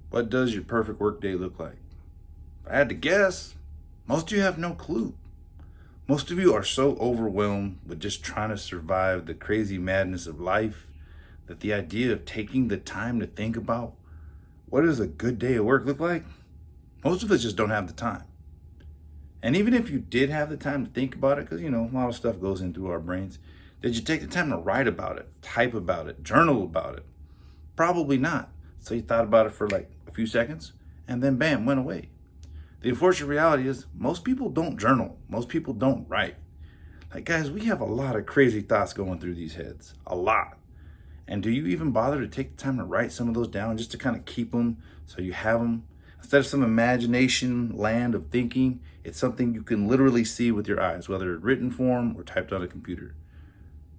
What does your perfect workday look like? If I had to guess, most of you have no clue. Most of you are so overwhelmed with just trying to survive the crazy madness of life that the idea of taking the time to think about what does a good day at work look like, most of us just don't have the time. And even if you did have the time to think about it, because a lot of stuff goes into our brains, did you take the time to write about it, type about it, journal about it? Probably not. So you thought about it for like a few seconds and then bam, went away. The unfortunate reality is most people don't journal. Most people don't write. Like, guys, we have a lot of crazy thoughts going through these heads, a lot. And do you even bother to take the time to write some of those down just to kind of keep them so you have them? Instead of some imagination land of thinking, it's something you can literally see with your eyes, whether in written form or typed on a computer.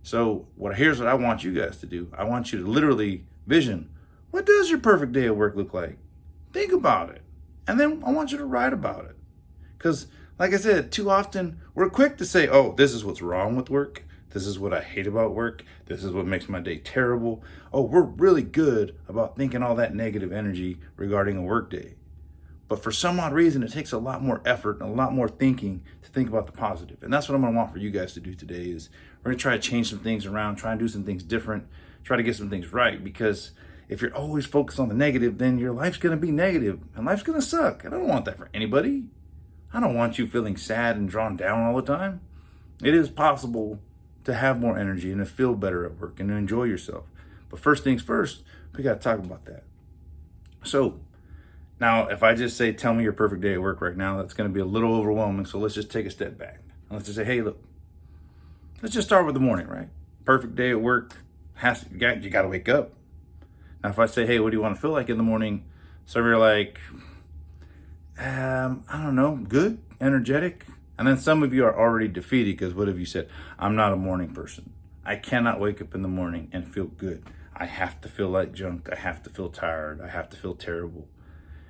So here's what I want you guys to do. I want you to literally vision, what does your perfect day at work look like? Think about it. And then I want you to write about it. Because like I said, too often we're quick to say, oh, this is what's wrong with work. This is what I hate about work. This is what makes my day terrible. Oh, we're really good about thinking all that negative energy regarding a work day. But for some odd reason, it takes a lot more effort and a lot more thinking to think about the positive. And that's what I'm gonna want for you guys to do today is we're gonna try to change some things around, try and do some things different, try to get some things right. Because if you're always focused on the negative, then your life's gonna be negative and life's gonna suck. And I don't want that for anybody. I don't want you feeling sad and drawn down all the time. It is possible to have more energy and to feel better at work and to enjoy yourself. But first things first, we gotta talk about that. So now, if I just say, tell me your perfect day at work right now, that's gonna be a little overwhelming. So let's just take a step back. And let's just say, hey, look, let's just start with the morning, right? Perfect day at work, you gotta wake up. Now, if I say, hey, what do you wanna feel like in the morning? Some of you are like, I don't know, good, energetic. And then some of you are already defeated because what have you said? I'm not a morning person. I cannot wake up in the morning and feel good. I have to feel like junk. I have to feel tired. I have to feel terrible.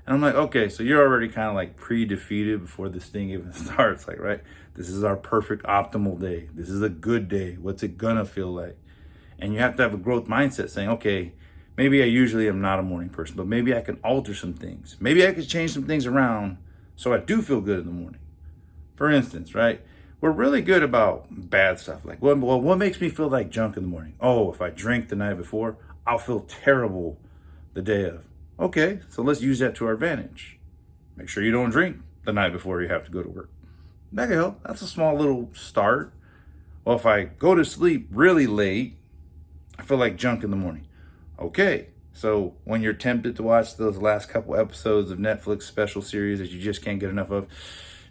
And I'm like, okay, so you're already kind of like pre-defeated before this thing even starts. Like, right? This is our perfect optimal day. This is a good day. What's it gonna feel like? And you have to have a growth mindset saying, okay, maybe I usually am not a morning person, but maybe I can alter some things. Maybe I could change some things around so I do feel good in the morning. For instance, right? We're really good about bad stuff. Like, well, what makes me feel like junk in the morning? Oh, if I drink the night before, I'll feel terrible the day of. Okay, so let's use that to our advantage. Make sure you don't drink the night before you have to go to work. That can help. That's a small little start. Well, if I go to sleep really late, I feel like junk in the morning. Okay, so when you're tempted to watch those last couple episodes of Netflix special series that you just can't get enough of,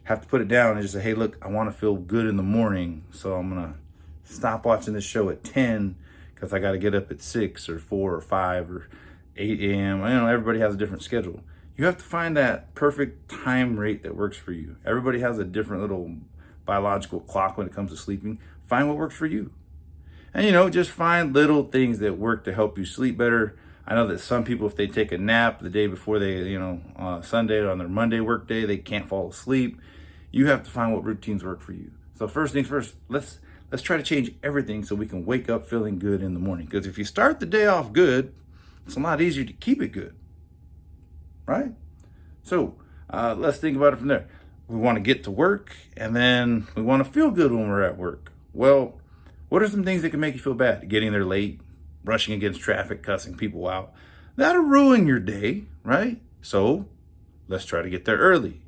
have to put it down and just say, hey, look, I want to feel good in the morning. So I'm going to stop watching this show at 10 because I got to get up at 6 or 4 or 5 or 8 a.m. Everybody has a different schedule. You have to find that perfect time rate that works for you. Everybody has a different little biological clock when it comes to sleeping. Find what works for you. And, just find little things that work to help you sleep better. I know that some people, if they take a nap the day before they, Sunday or on their Monday work day, they can't fall asleep. You have to find what routines work for you. So first things first, let's try to change everything so we can wake up feeling good in the morning. Because if you start the day off good, it's a lot easier to keep it good, right? So let's think about it from there. We want to get to work and then we want to feel good when we're at work. Well, what are some things that can make you feel bad? Getting there late, rushing against traffic, cussing people out. That'll ruin your day, right? So let's try to get there early.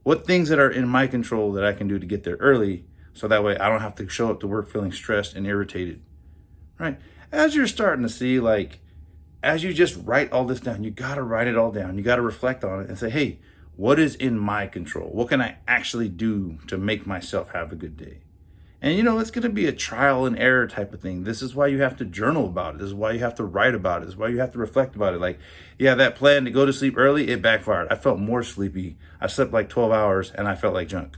What things that are in my control that I can do to get there early so that way I don't have to show up to work feeling stressed and irritated, right? As you're starting to see, as you just write all this down, you got to write it all down. You got to reflect on it and say, hey, what is in my control? What can I actually do to make myself have a good day? And it's going to be a trial and error type of thing. This is why you have to journal about it. This is why you have to write about it. This is why you have to reflect about it. Like, yeah, that plan to go to sleep early, it backfired. I felt more sleepy. I slept like 12 hours and I felt like junk.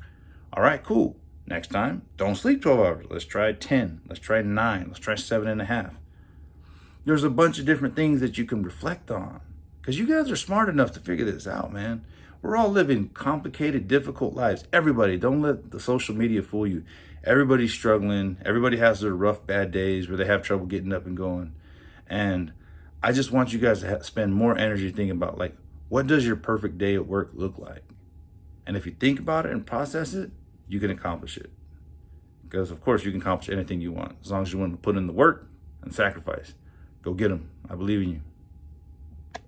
All right, cool. Next time, don't sleep 12 hours. Let's try 10. Let's try 9. Let's try 7.5. There's a bunch of different things that you can reflect on because you guys are smart enough to figure this out, man. We're all living complicated, difficult lives. Everybody, don't let the social media fool you. Everybody's struggling. Everybody has their rough, bad days where they have trouble getting up and going. And I just want you guys to spend more energy thinking about What does your perfect day at work look like? And if you think about it and process it, you can accomplish it. Because of course you can accomplish anything you want, as long as you want to put in the work and sacrifice. Go get them. I believe in you.